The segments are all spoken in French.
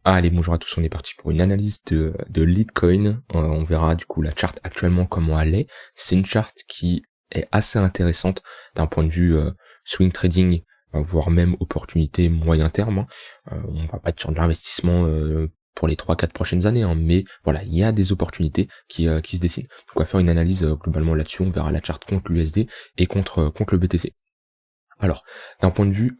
Allez, bonjour à tous, on est parti pour une analyse de Litecoin. On verra du coup la charte actuellement comment elle est. C'est une charte qui est assez intéressante d'un point de vue swing trading, voire même opportunité moyen terme. On va pas être sur de l'investissement pour les 3-4 prochaines années, mais voilà, il y a des opportunités qui se dessinent. Donc on va faire une analyse globalement là-dessus, on verra la charte contre l'USD et contre le BTC. Alors, d'un point de vue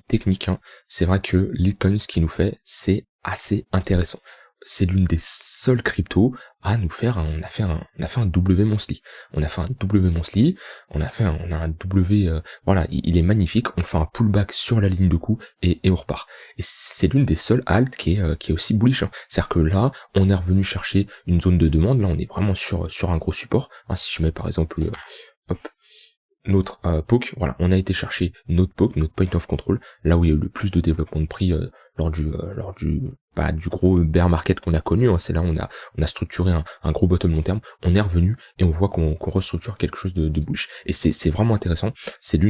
technique, c'est vrai que Litecoin, ce qu'il nous fait, c'est assez intéressant. C'est l'une des seules cryptos à nous faire on a fait un W monthly. On a fait un W monthly, on a un W, voilà, il est magnifique, on fait un pullback sur la ligne de coup et on repart. Et c'est l'une des seules alt qui est aussi bullish. C'est-à-dire que là, on est revenu chercher une zone de demande, là on est vraiment sur un gros support. Si je mets par exemple, hop, notre poke, voilà, on a été chercher notre poke, notre point of control, là où il y a eu le plus de développement de prix lors du gros bear market qu'on a connu, c'est là où on a structuré un gros bottom long terme, on est revenu et on voit qu'on restructure quelque chose de bullish. Et c'est vraiment intéressant, c'est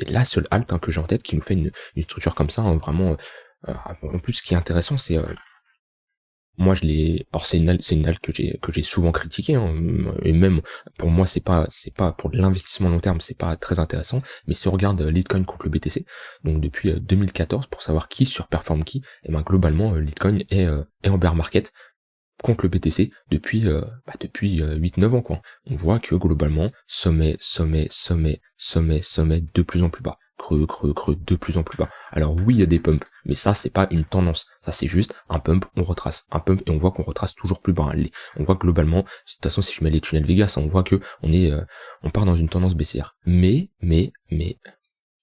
la seule alt que j'ai en tête qui nous fait une structure comme ça, vraiment. En plus, ce qui est intéressant, c'est moi alors c'est une halle que j'ai souvent critiquée, et même pour moi c'est pas pour l'investissement long terme, c'est pas très intéressant. Mais si on regarde Litecoin contre le BTC, donc depuis 2014, pour savoir qui surperforme qui, et ben globalement Litecoin est en bear market contre le BTC depuis 8-9 ans quoi. On voit que globalement sommet de plus en plus bas, creux de plus en plus bas. Alors oui, il y a des pumps, mais ça c'est pas une tendance, ça c'est juste un pump, on retrace un pump et on voit qu'on retrace toujours plus bas. On voit que globalement, de toute façon si je mets les tunnels Vegas, on voit que on part dans une tendance baissière. Mais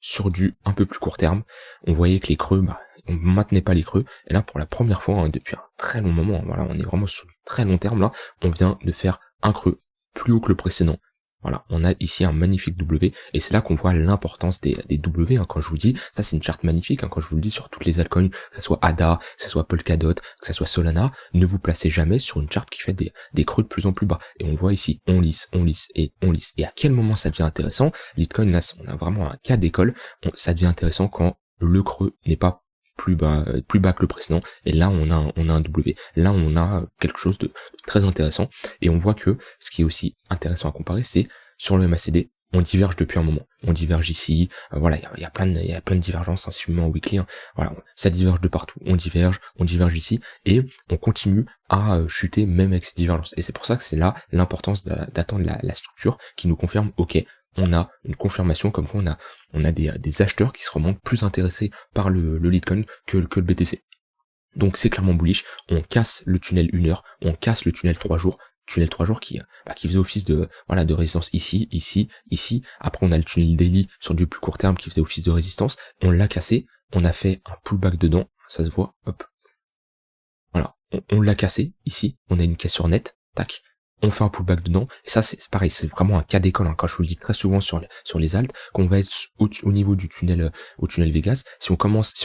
sur du un peu plus court terme, on voyait que les creux, on maintenait pas les creux, et là pour la première fois depuis un très long moment, voilà, on est vraiment sur du très long terme là, on vient de faire un creux plus haut que le précédent. Voilà, on a ici un magnifique W, et c'est là qu'on voit l'importance des W, quand je vous dis, ça c'est une charte magnifique, quand je vous le dis sur toutes les altcoins, que ce soit ADA, que ce soit Polkadot, que ce soit Solana, ne vous placez jamais sur une charte qui fait des creux de plus en plus bas. Et on voit ici, on lisse, et on lisse. Et à quel moment ça devient intéressant? Litecoin, là, on a vraiment un cas d'école, ça devient intéressant quand le creux n'est pas plus bas que le précédent, et là on a un W, là on a quelque chose de très intéressant, et on voit que ce qui est aussi intéressant à comparer, c'est sur le MACD, on diverge depuis un moment, on diverge ici, voilà, il y a plein de divergences, si je me mets en weekly, voilà, ça diverge de partout, on diverge ici, et on continue à chuter même avec ces divergences, et c'est pour ça que c'est là l'importance d'attendre la structure qui nous confirme, ok, on a une confirmation comme quoi on a des acheteurs qui se remontent plus intéressés par le Litecoin que le BTC. Donc c'est clairement bullish, on casse le tunnel 1 heure, on casse le tunnel 3 jours, qui faisait office de résistance ici, après on a le tunnel daily sur du plus court terme qui faisait office de résistance, on l'a cassé, on a fait un pullback dedans, ça se voit, hop, voilà, on l'a cassé, ici, on a une cassure nette, tac, on fait un pullback dedans, et ça c'est pareil, c'est vraiment un cas d'école, quand je vous le dis très souvent sur les alts, qu'on va être au niveau du tunnel, au tunnel Vegas, si on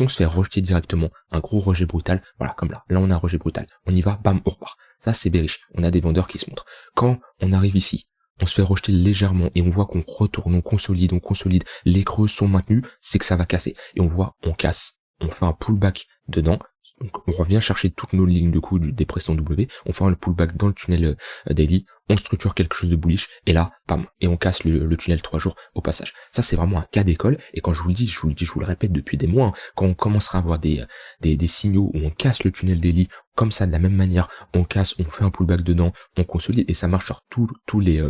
se fait rejeter directement, un gros rejet brutal, voilà, comme là on a un rejet brutal, on y va, bam, on repart, ça c'est bearish, on a des vendeurs qui se montrent. Quand on arrive ici, on se fait rejeter légèrement, et on voit qu'on retourne, on consolide, les creux sont maintenus, c'est que ça va casser, et on voit, on casse, on fait un pullback dedans, donc on revient chercher toutes nos lignes de coup des précédents W, on fait le pullback dans le tunnel daily, on structure quelque chose de bullish, et là, bam, et on casse le tunnel 3 jours au passage. Ça c'est vraiment un cas d'école, et quand je vous le dis, je vous le répète depuis des mois, quand on commencera à avoir des signaux où on casse le tunnel daily, comme ça de la même manière, on casse, on fait un pullback dedans, on consolide, et ça marche sur tous les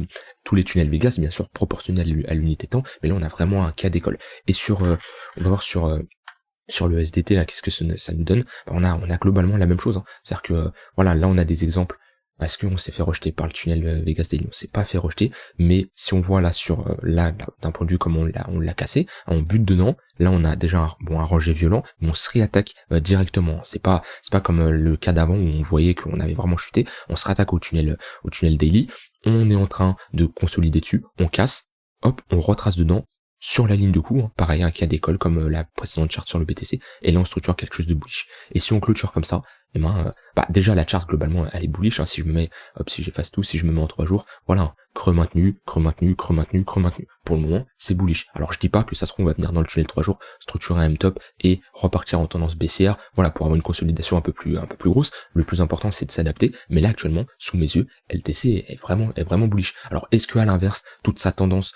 tunnels Vegas, bien sûr proportionnel à l'unité temps, mais là on a vraiment un cas d'école. Et on va voir sur le SDT là, qu'est-ce que ça nous donne? On a globalement la même chose, c'est-à-dire que voilà, là on a des exemples. Est-ce qu'on s'est fait rejeter par le tunnel Vegas Daily? On s'est pas fait rejeter, mais si on voit là là d'un point de vue comme on l'a cassé, on bute dedans, là on a déjà un rejet violent, mais on se réattaque directement. C'est pas comme le cas d'avant où on voyait qu'on avait vraiment chuté, on se réattaque au tunnel Daily, on est en train de consolider dessus, on casse, hop, on retrace dedans, sur la ligne de coup, pareil, un cas d'école comme la précédente charte sur le BTC, et là on structure quelque chose de bullish. Et si on clôture comme ça, et ben, déjà la charte globalement elle est bullish, hein, si je me mets, hop, si j'efface tout, si je me mets en 3 jours, voilà, hein, creux maintenu, creux maintenu, creux maintenu, creux maintenu. Pour le moment, c'est bullish. Alors je dis pas que ça se trouve on va venir dans le tunnel 3 jours, structurer un M-top et repartir en tendance baissière, voilà, pour avoir une consolidation un peu plus grosse. Le plus important c'est de s'adapter, mais là actuellement, sous mes yeux, LTC est vraiment bullish. Alors est-ce que à l'inverse, toute sa tendance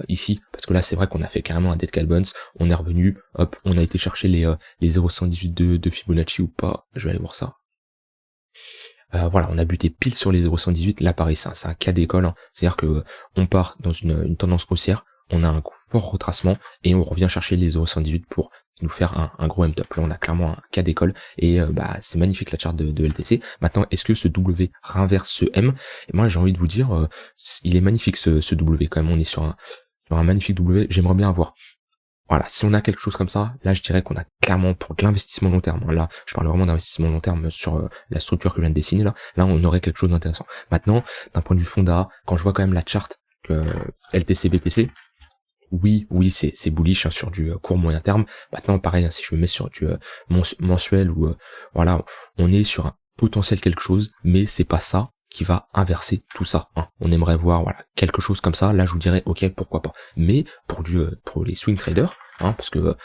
ici, parce que là c'est vrai qu'on a fait carrément un dead cat bounce, on est revenu, hop, on a été chercher les 0,118 de Fibonacci ou pas, je vais aller voir ça. Voilà, on a buté pile sur les 0,118, là pareil, c'est un cas d'école, hein. C'est-à-dire que on part dans une tendance haussière, on a un fort retracement, et on revient chercher les 0,118 pour nous faire un gros M-top. Là on a clairement un cas d'école, et c'est magnifique la charte de LTC. Maintenant, est-ce que ce W renverse ce M? Et moi j'ai envie de vous dire, il est magnifique ce W quand même, on est sur un magnifique W, j'aimerais bien avoir. Voilà, si on a quelque chose comme ça, là je dirais qu'on a clairement pour de l'investissement long terme. Là, je parle vraiment d'investissement long terme sur la structure que je viens de dessiner là. Là, on aurait quelque chose d'intéressant. Maintenant, d'un point de vue fonda, quand je vois quand même la charte que LTC BTC, oui, c'est bullish, hein, sur du court moyen terme. Maintenant, pareil, hein, si je me mets sur du mensuel ou voilà, on est sur un potentiel quelque chose, mais c'est pas ça qui va inverser tout ça, hein. On aimerait voir, voilà, quelque chose comme ça. Là je vous dirais ok, pourquoi pas. Mais pour les swing traders, hein, parce que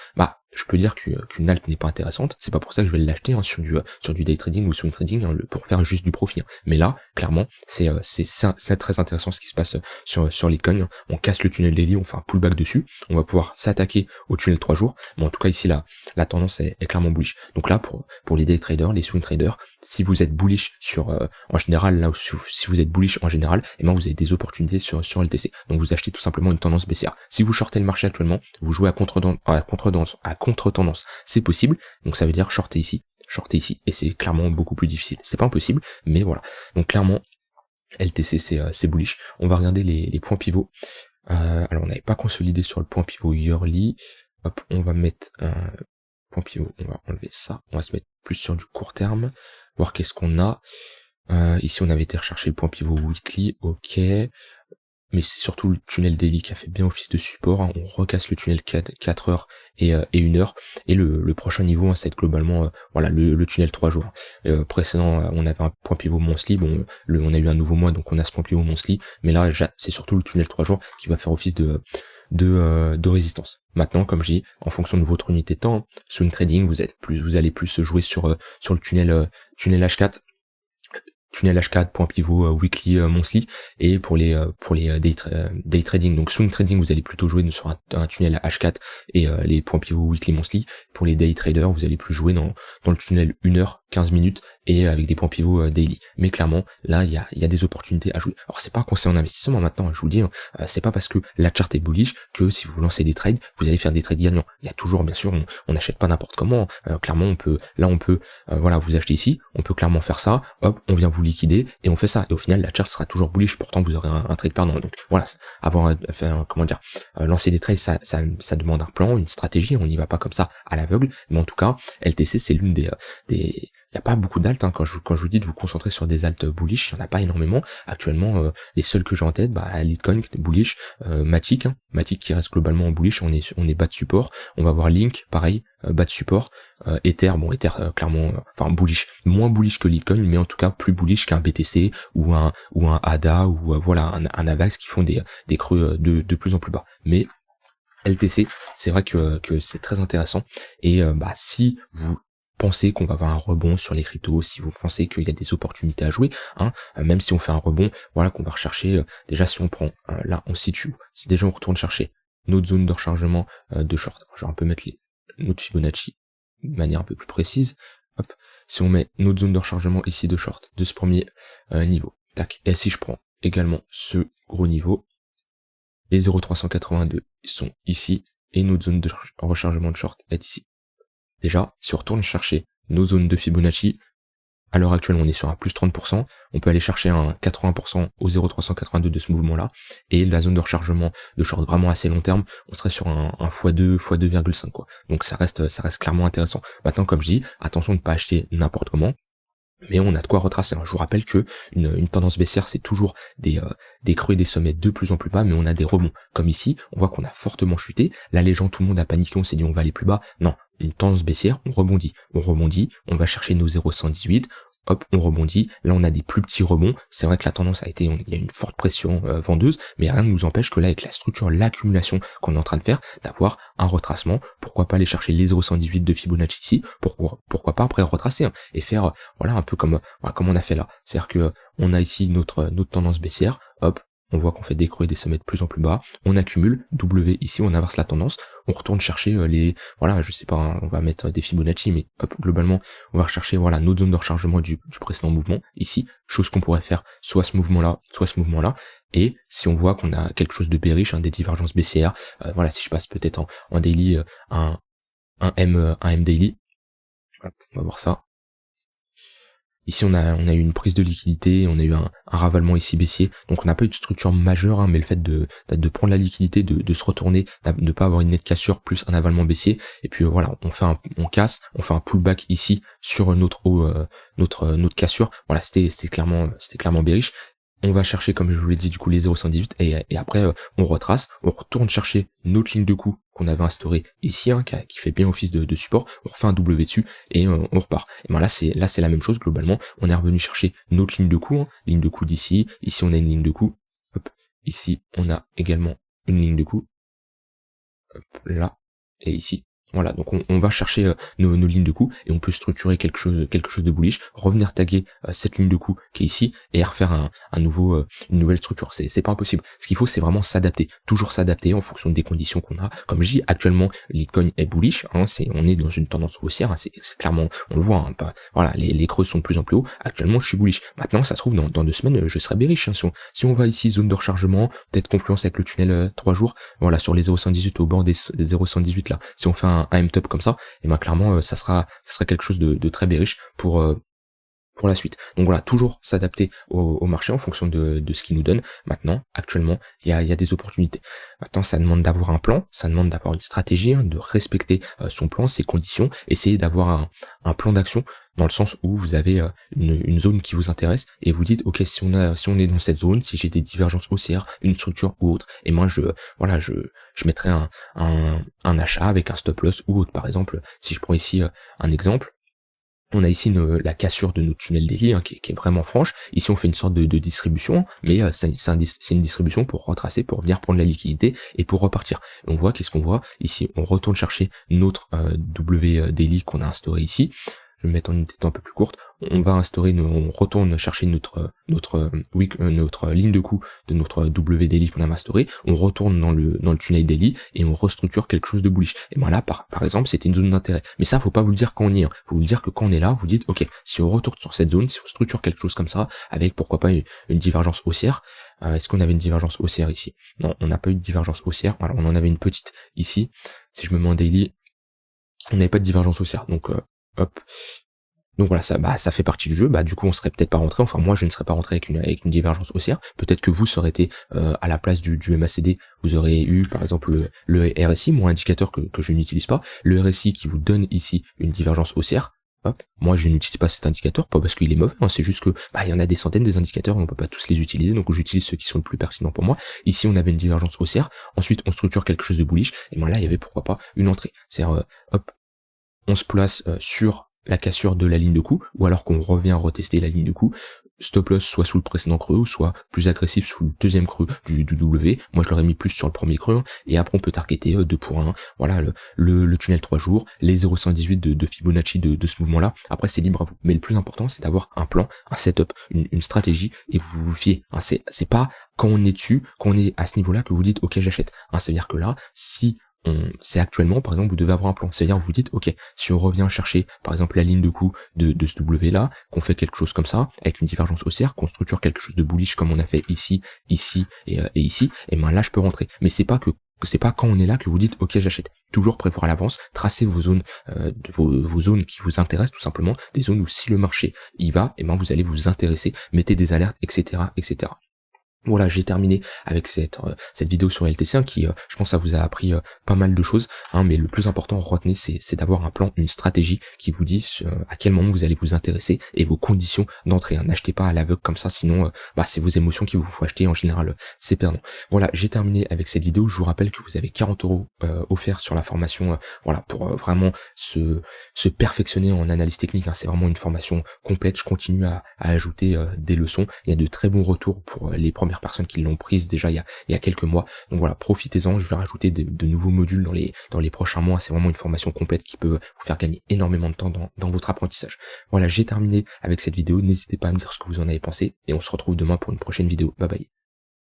je peux dire qu'une alt n'est pas intéressante, c'est pas pour ça que je vais l'acheter, hein, sur du day trading ou swing trading, hein, pour faire juste du profit, hein. Mais là clairement c'est très intéressant ce qui se passe sur Litecoin. On casse le tunnel daily, on fait un pullback dessus, on va pouvoir s'attaquer au tunnel 3 jours, mais en tout cas ici la tendance est clairement bullish. Donc là pour les day traders, les swing traders, si vous êtes bullish en général, là si vous êtes bullish en général, et ben vous avez des opportunités sur LTC. Donc vous achetez tout simplement une tendance baissière. Si vous shortez le marché actuellement, vous jouez à contre-tendance, c'est possible. Donc ça veut dire shorter ici, et c'est clairement beaucoup plus difficile. C'est pas impossible, mais voilà. Donc clairement LTC c'est bullish. On va regarder les points pivots. Alors on n'avait pas consolidé sur le point pivot yearly. Hop, on va mettre un point pivot, on va enlever ça, on va se mettre plus sur du court terme, voir qu'est-ce qu'on a. Ici on avait été rechercher le point pivot weekly, ok, mais c'est surtout le tunnel daily qui a fait bien office de support, hein. On recasse le tunnel 4 heures et 1 heure, et le prochain niveau, hein, ça va être globalement voilà le tunnel 3 jours. Précédent, on avait un point pivot monthly, bon on a eu un nouveau mois, donc on a ce point pivot monthly, mais là c'est surtout le tunnel 3 jours qui va faire office de résistance. Maintenant, comme je dis, en fonction de votre unité de temps, swing trading, vous allez plus jouer sur le tunnel H4, point pivot weekly, monthly, et pour les day trading, donc swing trading, vous allez plutôt jouer sur un tunnel H4 et les points pivot weekly, monthly. Pour les day traders, vous allez plus jouer dans le tunnel 1 heure, 15 minutes, et avec des points pivots daily. Mais clairement, là, il y a des opportunités à jouer. Alors c'est pas un conseil en investissement maintenant, je vous dis, hein, c'est pas parce que la charte est bullish que si vous lancez des trades, vous allez faire des trades gagnants. Il y a toujours, bien sûr, on n'achète pas n'importe comment. Clairement, on peut voilà, vous achetez ici, on peut clairement faire ça, hop, on vient vous liquider, et on fait ça. Et au final, la charte sera toujours bullish, pourtant vous aurez un trade perdant. Donc voilà, lancer des trades, ça demande un plan, une stratégie, on n'y va pas comme ça à l'aveugle, mais en tout cas, LTC c'est l'une des il n'y a pas beaucoup d'altes, hein. Quand je vous dis de vous concentrer sur des altes bullish, il n'y en a pas énormément. Actuellement, les seuls que j'ai en tête, Litecoin qui est bullish, Matic qui reste globalement en bullish, on est bas de support. On va voir Link, pareil, bas de support. Ether, clairement, bullish, moins bullish que Litecoin, mais en tout cas plus bullish qu'un BTC ou un ADA ou voilà un AVAX qui font des creux de plus en plus bas. Mais LTC, c'est vrai que c'est très intéressant, et si vous pensez qu'on va avoir un rebond sur les cryptos, si vous pensez qu'il y a des opportunités à jouer, hein, même si on fait un rebond, voilà qu'on va rechercher, déjà si on prend, là on se situe, si déjà on retourne chercher notre zone de rechargement de short, alors, je vais un peu mettre notre Fibonacci de manière un peu plus précise, hop, si on met notre zone de rechargement ici de short, de ce premier niveau, tac, et si je prends également ce gros niveau, les 0,382 sont ici, et notre zone de rechargement de short est ici. Déjà, si on retourne chercher nos zones de Fibonacci, à l'heure actuelle on est sur un plus 30%, on peut aller chercher un 80% au 0,382 de ce mouvement-là, et la zone de rechargement de short vraiment assez long terme, on serait sur un x2, x2,5 quoi. Donc ça reste clairement intéressant. Maintenant, comme je dis, attention de ne pas acheter n'importe comment, mais on a de quoi retracer. Je vous rappelle que une tendance baissière, c'est toujours des creux et des sommets de plus en plus bas, mais on a des rebonds. Comme ici, on voit qu'on a fortement chuté. Là, tout le monde a paniqué, on s'est dit on va aller plus bas. Non, une tendance baissière, on rebondit, on va chercher nos 0,118, hop, on rebondit, là on a des plus petits rebonds, c'est vrai que la tendance a été, il y a une forte pression vendeuse, mais rien ne nous empêche que là avec la structure, l'accumulation qu'on est en train de faire, d'avoir un retracement, pourquoi pas aller chercher les 0,118 de Fibonacci ici, pourquoi pas après retracer, hein, et faire, voilà, un peu comme on a fait là, c'est-à-dire que on a ici notre tendance baissière, hop, on voit qu'on fait des creux et des sommets de plus en plus bas, on accumule, W ici, on inverse la tendance, on retourne chercher voilà, je sais pas, hein, on va mettre des Fibonacci, mais hop, globalement, on va rechercher, voilà, nos zones de rechargement du précédent mouvement, ici, chose qu'on pourrait faire soit ce mouvement-là, soit ce mouvement-là, et si on voit qu'on a quelque chose de bearish, hein, des divergences baissières, voilà, si je passe peut-être en daily, un M daily, hop, on va voir ça. Ici on a eu une prise de liquidité, on a eu un ravalement ici baissier, donc on n'a pas eu de structure majeure, hein, mais le fait de prendre la liquidité, de se retourner, de pas avoir une nette cassure plus un avalement baissier, et puis voilà, on casse, on fait un pullback ici sur notre haut, notre cassure, voilà, c'était clairement bearish. On va chercher, comme je vous l'ai dit, du coup les 0,118 et après on retrace, on retourne chercher notre ligne de coup qu'on avait instaurée ici, hein, qui fait bien office de support, on refait un W dessus et on repart. Et ben là c'est la même chose globalement, on est revenu chercher notre ligne de coup, hein, ligne de coup d'ici, ici on a une ligne de coup, hop, ici on a également une ligne de coup, hop, là, et ici. Voilà, donc on va chercher nos lignes de coup et on peut structurer quelque chose de bullish, revenir taguer cette ligne de coup qui est ici et refaire une nouvelle structure. C'est pas impossible. Ce qu'il faut, c'est vraiment s'adapter, toujours s'adapter en fonction des conditions qu'on a. Comme je dis, actuellement, Bitcoin est bullish, hein, on est dans une tendance haussière, hein, c'est clairement, on le voit, hein, voilà, les creux sont de plus en plus hauts. Actuellement, je suis bullish. Maintenant, ça se trouve dans 2 semaines, je serai bearish. Hein, si on va ici, zone de rechargement, peut-être confluence avec le tunnel 3 jours, voilà, sur les 0,118 au bord des 0,118 là. Si on fait un M-top comme ça, et ben clairement ça sera quelque chose de très bearish pour la suite. Donc voilà, toujours s'adapter au marché en fonction de ce qu'il nous donne. Maintenant, actuellement, il y a des opportunités. Maintenant, ça demande d'avoir un plan, ça demande d'avoir une stratégie, hein, de respecter son plan, ses conditions, essayer d'avoir un plan d'action dans le sens où vous avez une zone qui vous intéresse et vous dites ok, si on est dans cette zone, si j'ai des divergences haussières, une structure ou autre, et moi je mettrai un achat avec un stop loss ou autre. Par exemple, si je prends ici un exemple, on a ici la cassure de notre tunnel daily, hein, qui est vraiment franche. Ici on fait une sorte de distribution, mais c'est une distribution pour retracer, pour venir prendre la liquidité et pour repartir. Et on voit, qu'est-ce qu'on voit ici, on retourne chercher notre W daily qu'on a instauré ici. Je vais mettre en unité de temps un peu plus courte, on retourne chercher notre ligne de coup de notre W daily qu'on a instauré, on retourne dans le tunnel daily et on restructure quelque chose de bullish. Et ben là, par exemple, c'était une zone d'intérêt. Mais ça, faut pas vous le dire quand on y est. Hein. Faut vous le dire que quand on est là, vous dites, ok, si on retourne sur cette zone, si on structure quelque chose comme ça, avec pourquoi pas une divergence haussière. Est-ce qu'on avait une divergence haussière ici? Non, on n'a pas eu de divergence haussière. Alors on en avait une petite ici. Si je me mets en daily, on n'avait pas de divergence haussière. Donc hop. Donc voilà, ça fait partie du jeu. Du coup, on serait peut-être pas rentré. Enfin, moi, je ne serais pas rentré avec une divergence haussière. Peut-être que vous, ça aurait été à la place du MACD, vous aurez eu, par exemple, le RSI, moi, indicateur que je n'utilise pas. Le RSI qui vous donne ici une divergence haussière. Hop. Moi, je n'utilise pas cet indicateur, pas parce qu'il est mauvais, hein, c'est juste que il y en a des centaines des indicateurs, on peut pas tous les utiliser, donc j'utilise ceux qui sont le plus pertinents pour moi. Ici, on avait une divergence haussière. Ensuite, on structure quelque chose de bullish. Et moi, là, il y avait pourquoi pas une entrée. C'est-à-dire, hop, on se place sur la cassure de la ligne de coup, ou alors qu'on revient retester la ligne de coup, stop loss soit sous le précédent creux, ou soit plus agressif sous le deuxième creux du W. Moi je l'aurais mis plus sur le premier creux, hein, et après on peut targeter 2 pour 1, voilà, le tunnel 3 jours, les 0,118 de Fibonacci de ce mouvement là. Après c'est libre à vous, mais le plus important c'est d'avoir un plan, un setup, une stratégie, et vous vous fiez, hein, c'est pas quand on est dessus, quand on est à ce niveau là que vous dites ok j'achète, hein, c'est à dire que là, si c'est actuellement, par exemple, vous devez avoir un plan. C'est-à-dire, vous dites, ok, si on revient chercher, par exemple, la ligne de coup de ce W là, qu'on fait quelque chose comme ça, avec une divergence haussière, qu'on structure quelque chose de bullish comme on a fait ici et ici, et ben là, je peux rentrer. Mais c'est pas quand on est là que vous dites, ok, j'achète. Toujours prévoir à l'avance, tracer vos zones, vos zones qui vous intéressent, tout simplement, des zones où si le marché y va, et ben vous allez vous intéresser, mettez des alertes, etc., etc. Voilà, j'ai terminé avec cette vidéo sur LTC1 qui, je pense, ça vous a appris pas mal de choses, hein, mais le plus important, retenez, c'est d'avoir un plan, une stratégie qui vous dit à quel moment vous allez vous intéresser et vos conditions d'entrée. Hein. N'achetez pas à l'aveugle comme ça, sinon c'est vos émotions qui vous font acheter, en général c'est perdant. Voilà, j'ai terminé avec cette vidéo, je vous rappelle que vous avez 40 € offerts sur la formation, voilà, pour vraiment se perfectionner en analyse technique, hein. C'est vraiment une formation complète, je continue à ajouter des leçons, il y a de très bons retours pour les premières personnes qui l'ont prise déjà il y a quelques mois. Donc voilà, profitez-en, je vais rajouter de nouveaux modules dans les prochains mois. C'est vraiment une formation complète qui peut vous faire gagner énormément de temps dans votre apprentissage. Voilà, j'ai terminé avec cette vidéo. N'hésitez pas à me dire ce que vous en avez pensé et on se retrouve demain pour une prochaine vidéo. Bye bye.